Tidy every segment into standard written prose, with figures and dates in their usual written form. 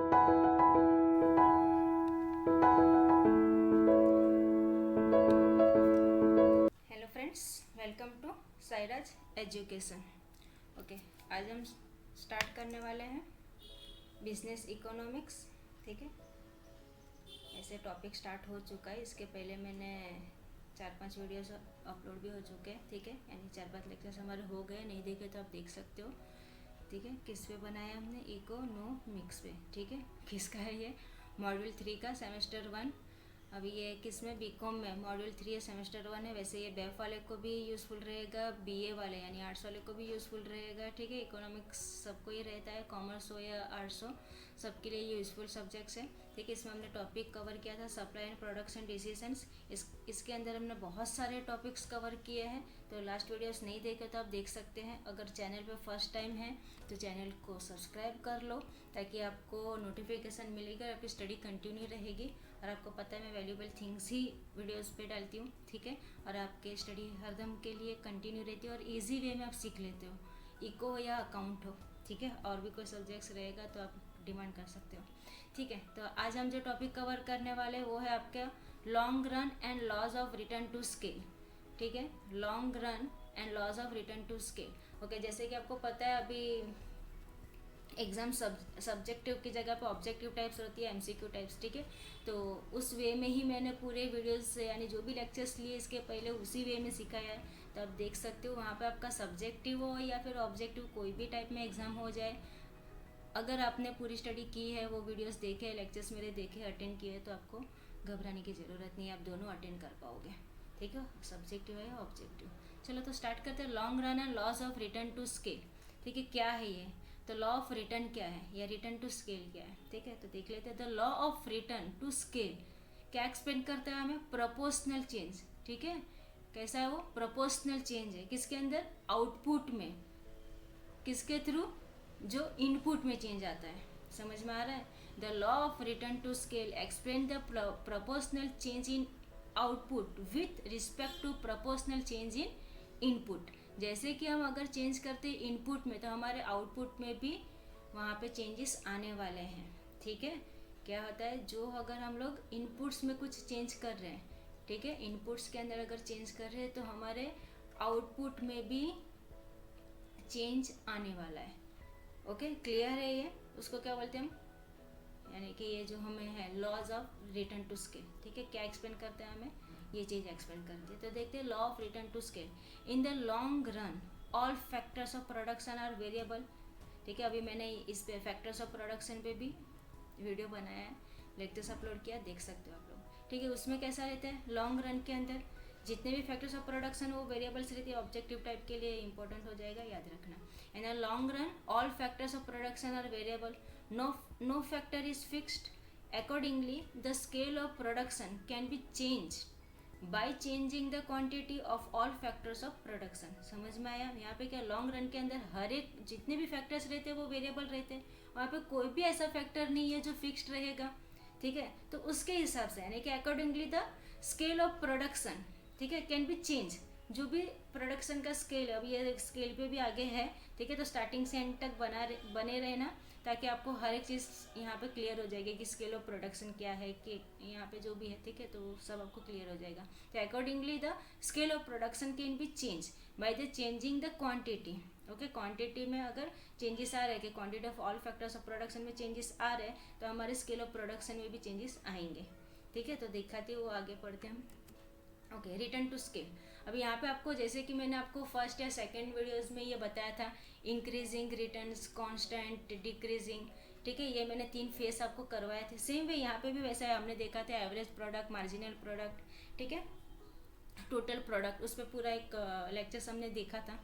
Hello friends, welcome to Sairaj education. Okay, आज हम start करने वाले हैं बिजनेस इकोनॉमिक्स। ठीक है, ऐसे टॉपिक स्टार्ट हो चुका है। इसके पहले मैंने 4-5 वीडियोस अपलोड भी हो चुके हैं। ठीक है, यानी 4-5 लेक्चर्स हमारे हो गए। नहीं देखे तो आप देख सकते हो। ठीक है, किस पे बनाया हमने? इकोनॉमिक्स पे। ठीक है, किसका है ये? मॉड्यूल 3 का सेमेस्टर 1। अभी ये किस में? बीकॉम में मॉड्यूल 3 है, सेमेस्टर 1 है। वैसे ये बेफ वाले को भी यूज़फुल रहेगा, बीए वाले यानी आर्ट्स वाले को भी यूज़फुल रहेगा। ठीक है, इकोनॉमिक्स सबको ही रहता है, कॉमर्स हो या आर्ट्स हो, सबके लिए यूज़फुल सब्जेक्ट्स है। ठीक है, इसमें हमने टॉपिक कवर किया था सप्लाई एंड प्रोडक्शन डिसीजंस। इसके अंदर हमने बहुत सारे टॉपिक्स कवर किए हैं। तो लास्ट वीडियोस नहीं देखे तो आप देख सकते हैं। अगर चैनल पे फर्स्ट टाइम है तो चैनल को सब्सक्राइब कर लो, ताकि आपको नोटिफिकेशन मिलेगा, आपकी स्टडी कंटिन्यू रहेगी। और आपको पता है मैं वैल्यूएबल थिंग्स ही वीडियोस पे डालती हूँ। ठीक है, और आपके स्टडी हरदम के लिए कंटिन्यू रहती है और इजी वे में आप सीख लेते हो, इको हो या अकाउंट हो। ठीक है, और भी कोई सब्जेक्ट्स रहेगा तो आप डिमांड कर सकते हो। ठीक है, तो आज हम जो टॉपिक कवर करने वाले हैं वो है आपका long run and laws of return to scale. ठीक है, long run and laws of return to scale. Okay, जैसे कि आपको पता है अभी एग्जाम सब्जेक्टिव की जगह पे ऑब्जेक्टिव टाइप्स होती है, एमसीक्यू टाइप्स। ठीक है, तो उस वे में ही मैंने पूरे वीडियोस यानी जो भी लेक्चर्स लिए इसके पहले उसी वे में सिखाया है। तो आप देख सकते हो वहाँ पे आपका सब्जेक्टिव हो या फिर ऑब्जेक्टिव कोई भी टाइप में एग्ज़ाम हो जाए, अगर आपने पूरी स्टडी की है, वो वीडियोस देखे, लेक्चर्स मेरे देखे, अटेंड किए, तो आपको घबराने की ज़रूरत नहीं है, आप दोनों अटेंड कर पाओगे। ठीक है, सब्जेक्टिव है या ऑब्जेक्टिव। चलो तो स्टार्ट करते हैं। Long run and laws of return to scale. ठीक है, क्या है ये? तो लॉ ऑफ रिटर्न क्या है या रिटर्न टू स्केल क्या है? ठीक है, तो देख लेते हैं। The law of return to scale क्या एक्सप्लेन करता है हमें? Proportional change. ठीक है, कैसा है वो? प्रोपोर्शनल चेंज है किसके अंदर? आउटपुट में। किसके थ्रू? जो इनपुट में चेंज आता है। समझ में आ रहा है? The law of return to scale explain the proportional change in output with respect to proportional change in input. जैसे कि हम अगर चेंज करते हैं इनपुट में, तो हमारे आउटपुट में भी वहाँ पे चेंजेस आने वाले हैं। ठीक है, क्या होता है? जो अगर हम लोग इनपुट्स में कुछ चेंज कर रहे हैं, ठीक है, इनपुट्स के अंदर अगर चेंज कर रहे हैं तो हमारे आउटपुट में भी चेंज आने वाला है। ओके, क्लियर है ये? उसको क्या बोलते हैं हम? यानी कि ये जो हमें है laws of return to scale. ठीक है, क्या एक्सप्लेन करते हैं हमें? ये चीज़ एक्सप्लेन करती है। तो देखते हैं law of return to scale. In the long run all factors of production are variable. ठीक है, अभी मैंने इस पे फैक्टर्स ऑफ प्रोडक्शन पे भी वीडियो बनाया है, लेक्चर्स अपलोड किया, देख सकते हो आप लोग। ठीक है, उसमें कैसा रहता है? लॉन्ग रन के अंदर जितने भी फैक्टर्स ऑफ प्रोडक्शन वो वेरिएबल्स रहती है। ऑब्जेक्टिव टाइप के लिए इंपॉर्टेंट हो जाएगा, याद रखना। In a long run all factors of production are variable, no factor is fixed. Accordingly, the scale of production can be changed by changing the quantity of all factors of production. समझ में आया? यहाँ पे क्या long run के अंदर हर एक जितने भी फैक्टर्स रहते हैं वो वेरिएबल रहते हैं। वहाँ पे कोई भी ऐसा फैक्टर नहीं है जो फिक्स्ड रहेगा। ठीक है, तो उसके हिसाब से यानी कि accordingly the scale of production, ठीक है, कैन बी चेंज। जो भी प्रोडक्शन का स्केल, अब ये स्केल पे भी आगे है। ठीक है, तो स्टार्टिंग से एंड तक बने रहना, ताकि आपको हर एक चीज़ यहाँ पे क्लियर हो जाएगी कि स्केल ऑफ प्रोडक्शन क्या है, कि यहाँ पे जो भी है। ठीक है, तो सब आपको क्लियर हो जाएगा। तो accordingly the scale of production can be change by the changing the quantity. Okay, quantity में अगर चेंजेस आ रहे हैं कि quantity of all factors of production में चेंजेस आ रहे हैं, तो हमारे स्केल ऑफ प्रोडक्शन में भी चेंजेस आएंगे। ठीक है, तो दिखाते वो आगे पढ़ते हम। Okay, return to scale. अब यहाँ पे आपको, जैसे कि मैंने आपको फर्स्ट या सेकंड वीडियोस में ये बताया था, इंक्रीजिंग रिटर्न्स, कांस्टेंट, डिक्रीजिंग। ठीक है, ये मैंने 3 फेस आपको करवाए थे। सेम वे यहाँ पे भी वैसा है, हमने देखा था एवरेज प्रोडक्ट, मार्जिनल प्रोडक्ट, ठीक है, टोटल प्रोडक्ट, उस पर पूरा एक लेक्चर्स हमने देखा था।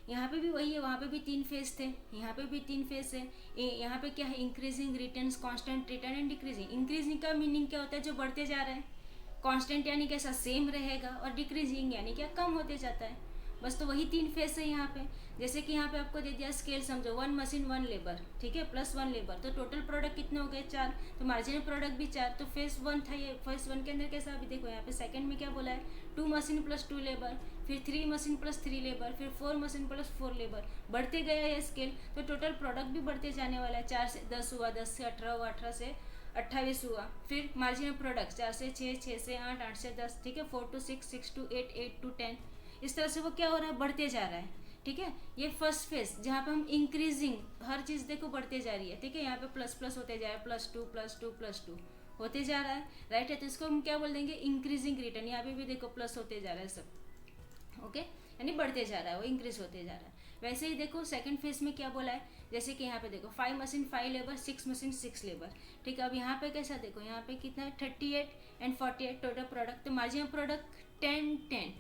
यहाँ पे भी वही है, वहाँ पे भी 3 फेस थे, यहाँ पे भी 3 फेस है। यहाँ पे क्या है? Increasing returns, constant return and decreasing. Increasing का मीनिंग क्या होता है? जो बढ़ते जा रहा है। कांस्टेंट यानी कैसा? सेम रहेगा। और डिक्रीजिंग यानी क्या? कम होते जाता है। बस तो वही 3 फेस है यहाँ पे। जैसे कि यहाँ पे आपको दे दिया स्केल, समझो 1 मशीन 1 लेबर, ठीक है, प्लस 1 लेबर, तो टोटल प्रोडक्ट कितने हो गए 4, तो मार्जिनल प्रोडक्ट भी 4। तो फेस 1 था ये, फेस 1 के अंदर कैसा, अभी देखो यहाँ पे सेकंड में क्या बोला है, 2 मशीन प्लस 2 लेबर, फिर 3 मशीन प्लस 3 लेबर, फिर 4 मशीन प्लस 4 लेबर, बढ़ते गया ये स्केल, तो टोटल प्रोडक्ट भी बढ़ते जाने वाला है। 4 से 10 हुआ, 10 से 18 हुआ, 18 से 28 हुआ, फिर मार्जिनल प्रोडक्ट 4 से 6, 6 से 8, 8 से 10, ठीक है, 4 to 6, 6 to 8, 8 to 10, इस तरह से वो क्या हो रहा है, बढ़ते जा रहा है, ठीक है। ये फर्स्ट फेज जहाँ पे हम इंक्रीजिंग, हर चीज़ देखो बढ़ते जा रही है, ठीक है, यहाँ पे प्लस प्लस होते जा रहा है, plus two plus two plus two होते जा रहा है, राइट है, तो इसको हम क्या बोल देंगे, इंक्रीजिंग रिटर्न। यहाँ पे भी देखो प्लस होते जा रहा है सब, ओके, यानी बढ़ते जा रहा है, वो इंक्रीज होते जा रहा है। वैसे ही देखो सेकंड फेज में क्या बोला है, जैसे कि यहाँ पे देखो 5 मशीन 5 लेबर, 6 मशीन 6 लेबर, ठीक है। अब यहाँ पे कैसा देखो, यहाँ पे कितना है 38 एंड 48 टोटल प्रोडक्ट, तो मार्जिनल प्रोडक्ट 10 10,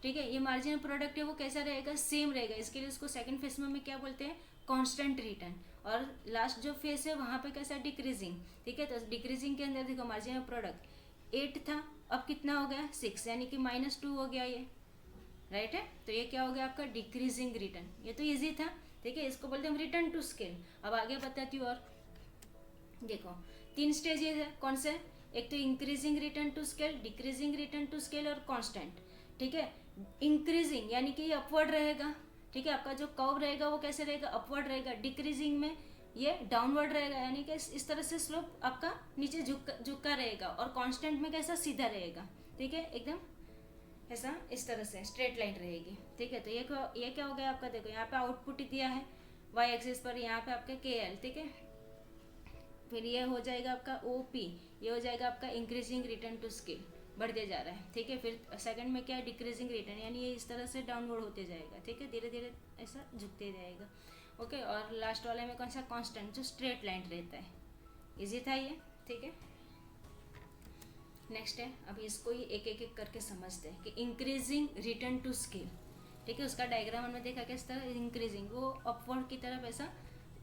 ठीक है। ये मार्जिनल प्रोडक्ट है वो कैसा रहेगा, सेम रहेगा, इसके लिए उसको सेकंड फेज में क्या बोलते हैं, कांस्टेंट रिटर्न। और लास्ट जो फेज है वहाँ पे कैसा डिक्रीजिंग, ठीक है, तो डिक्रीजिंग के अंदर देखो मार्जिनल प्रोडक्ट 8 था, अब कितना हो गया 6, यानी कि -2 हो गया ये, राइट है, तो ये क्या हो गया आपका डिक्रीजिंग रिटर्न। ये तो इजी था, ठीक है, इसको बोलते हैं हम रिटर्न टू स्केल। अब आगे बताती हूँ, और देखो 3 स्टेजेस है, कौन से, एक तो increasing return to scale, decreasing return to scale और कांस्टेंट, ठीक है। इंक्रीजिंग यानी कि ये अपवर्ड रहेगा, ठीक है, आपका जो कर्व रहेगा वो कैसे रहेगा, अपवर्ड रहेगा। डिक्रीजिंग में ये डाउनवर्ड रहेगा, यानी कि इस तरह से स्लोप आपका नीचे झुका रहेगा, और कांस्टेंट में कैसा सीधा रहेगा, ठीक है, एकदम ऐसा इस तरह से स्ट्रेट लाइन रहेगी, ठीक है। तो ये क्या हो गया आपका, देखो यहाँ पे आउटपुट दिया है वाई एक्सिस पर, यहाँ पे आपका के एल, ठीक है, फिर ये हो जाएगा आपका ओ पी, ये हो जाएगा आपका इंक्रीजिंग रिटर्न टू स्केल, बढ़ते जा रहा है, ठीक है। फिर सेकंड में क्या है, डिक्रीजिंग रिटर्न, यानी ये इस तरह से डाउनवर्ड होते जाएगा, ठीक है, धीरे धीरे ऐसा झुकते जाएगा, ओके। और लास्ट वाले में कौन सा, कांस्टेंट, जो स्ट्रेट लाइन रहता है। इजी था ये, ठीक है। नेक्स्ट है, अभी इसको ही एक एक करके समझते हैं कि इंक्रीजिंग रिटर्न टू स्केल, ठीक है, उसका डायग्राम हमने देखा किस तरह, इंक्रीजिंग वो अपवर्ड की तरफ ऐसा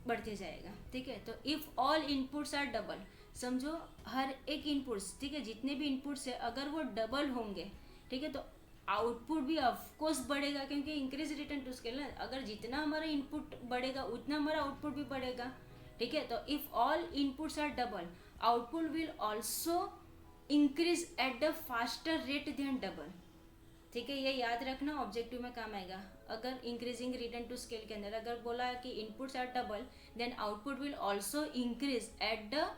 बढ़ते जाएगा, ठीक है। तो if all inputs are double, समझो हर एक इनपुट्स, ठीक है, जितने भी इनपुट्स है अगर वो डबल होंगे, ठीक है, तो आउटपुट भी ऑफकोर्स बढ़ेगा, क्योंकि इंक्रीज रिटर्न टू स्केल ना, अगर जितना हमारा इनपुट बढ़ेगा उतना हमारा आउटपुट भी बढ़ेगा, ठीक है। तो if all inputs are double, output will also increase at the faster rate than double, ठीक है, ये याद रखना, ऑब्जेक्टिव में काम आएगा। अगर इंक्रीजिंग रिटर्न टू स्केल के अंदर अगर बोला कि inputs are double, then output will also increase at the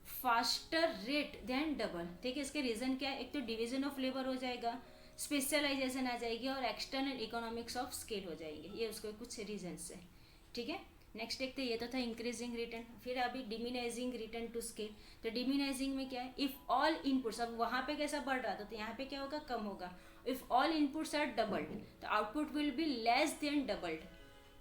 faster rate than double, ठीक है। इसके रीजन क्या है, एक तो डिवीजन ऑफ लेबर हो जाएगा, स्पेशलाइजेशन आ जाएगी, और एक्सटर्नल इकोनॉमिक्स ऑफ स्केल हो जाएंगे, ये उसके कुछ रीजन है, ठीक है। नेक्स्ट देखते ये तो था इंक्रीजिंग रिटर्न। फिर अभी डिमिनाइजिंग रिटर्न टू स्केल, तो डिमिनाइजिंग में क्या है, इफ ऑल इनपुट्स, अब वहाँ पे कैसा बढ़ रहा था तो यहाँ पे क्या होगा, कम होगा। If all inputs are doubled, तो output will be less than doubled,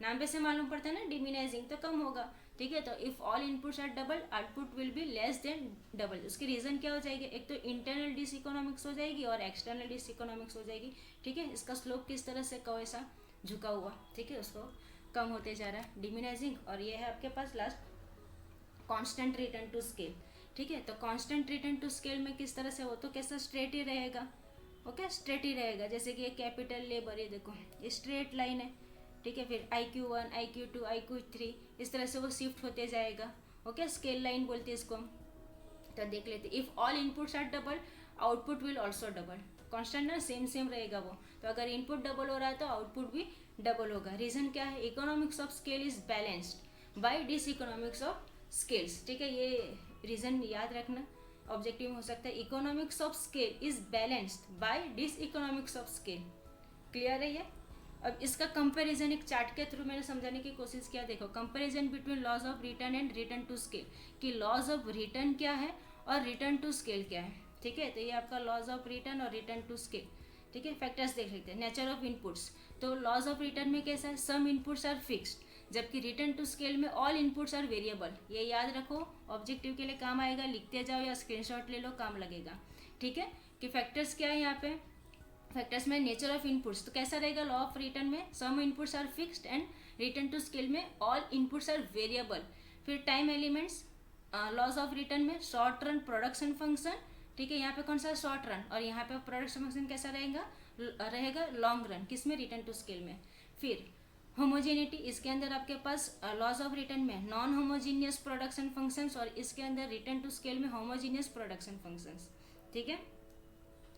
नाम पे से मालूम पड़ता है ना, डिमिनाइजिंग तो कम होगा, ठीक है। तो if all inputs are double, output will be less than double. उसकी रीजन क्या हो जाएगी, एक तो इंटरनल डिस इकोनॉमिक्स हो जाएगी और एक्सटर्नल डिस इकोनॉमिक्स हो जाएगी, ठीक है। इसका स्लोप किस तरह से कहो ऐसा झुका हुआ, ठीक है, उसको कम होते जा रहा है, डिमिनाइजिंग। और ये है आपके पास last constant return to scale, ठीक है। तो कांस्टेंट रिटर्न टू स्केल में किस तरह से हो, तो कैसा स्ट्रेट ही रहेगा, ओके, स्ट्रेट ही रहेगा। जैसे कि ये कैपिटल लेबर, ये देखो ये स्ट्रेट लाइन है, ठीक है। फिर IQ1 IQ2 IQ3 इस तरह से वो शिफ्ट होते जाएगा, ओके, स्केल लाइन बोलते हैं इसको हम। तो देख लेते, if all inputs are double, output will also double, constant ना, सेम सेम रहेगा वो। तो अगर इनपुट डबल हो रहा है तो आउटपुट भी डबल होगा। रीजन क्या है, economics of scale is balanced by diseconomics of scales, ठीक है, ये रीजन याद रखना, ऑब्जेक्टिव में हो सकता है। Economics of scale is balanced by diseconomics of scale, clear है ये। अब इसका कंपैरिजन एक चार्ट के थ्रू मैंने समझाने की कोशिश किया। देखो comparison between laws of return and return to scale, कि लॉज ऑफ रिटर्न क्या है और रिटर्न टू स्केल क्या है, ठीक है। तो ये आपका लॉज ऑफ रिटर्न और रिटर्न टू स्केल, ठीक है। फैक्टर्स देख लेते हैं। नेचर ऑफ इनपुट्स, तो लॉज ऑफ रिटर्न में कैसा है, सम इनपुट्स आर फिक्स्ड, जबकि रिटर्न टू स्केल में ऑल इनपुट्स आर वेरिएबल। ये याद रखो, ऑब्जेक्टिव के लिए काम आएगा, लिखते जाओ या स्क्रीनशॉट ले लो, काम लगेगा, ठीक है। कि फैक्टर्स क्या है यहाँ पे, फैक्टर्स में नेचर ऑफ इनपुट्स, तो कैसा रहेगा, लॉ ऑफ रिटर्न में some inputs are fixed and return to scale में ऑल इनपुट्स आर वेरिएबल। फिर time elements, laws of return में शॉर्ट रन प्रोडक्शन फंक्शन, ठीक है, यहाँ पे कौन सा शॉर्ट रन, और यहाँ पे प्रोडक्शन फंक्शन कैसा रहेगा, रहेगा लॉन्ग रन, किसमें, रिटर्न टू स्केल में। फिर होमोजेनिटी, इसके अंदर आपके पास लॉज ऑफ रिटर्न में नॉन होमोजीनियस प्रोडक्शन फंक्शंस और इसके अंदर रिटर्न टू स्केल में होमोजीनियस प्रोडक्शन फंक्शंस, ठीक है,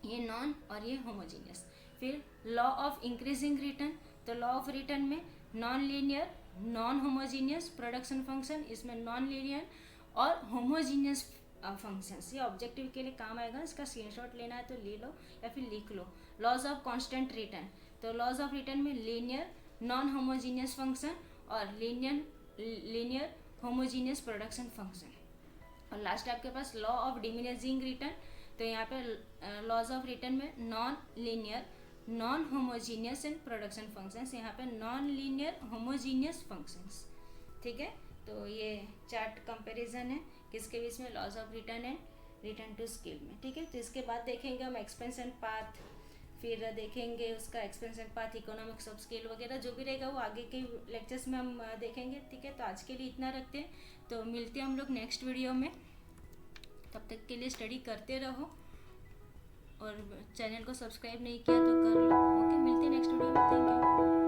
ये नॉन और ये होमोजीनियस। फिर लॉ ऑफ इंक्रीजिंग रिटर्न, तो लॉ ऑफ रिटर्न में non linear non homogeneous production function, इसमें नॉन लीनियर और होमोजीनियस फंक्शंस, ये ऑब्जेक्टिव के लिए काम आएगा, इसका स्क्रीनशॉट लेना है तो ले लो या फिर लिख लो। लॉज ऑफ कांस्टेंट रिटर्न, तो लॉज ऑफ रिटर्न में लीनियर नॉन होमोजीनियस फंक्शन और लीनियर होमोजीनियस प्रोडक्शन फंक्शन। और लास्ट आपके पास लॉ ऑफ डिमिनिशिंग रिटर्न, तो यहाँ पे लॉज ऑफ रिटर्न में non linear non homogeneous and production functions, यहाँ पे नॉन लीनियर होमोजीनियस फंक्शंस, ठीक है। तो ये चार्ट कंपैरिजन है किसके बीच में, laws of return and return to scale में, ठीक है। तो इसके बाद देखेंगे हम एक्सपेंशन पाथ, फिर देखेंगे उसका expansion path, economics of scale वगैरह जो भी रहेगा वो आगे के लेक्चर्स में हम देखेंगे, ठीक है। तो आज के लिए इतना रखते हैं, तो मिलते हैं हम लोग नेक्स्ट वीडियो में, तब तक के लिए स्टडी करते रहो और चैनल को सब्सक्राइब नहीं किया तो कर लो, ओके। मिलते हैं नेक्स्ट वीडियो में, थैंक यू।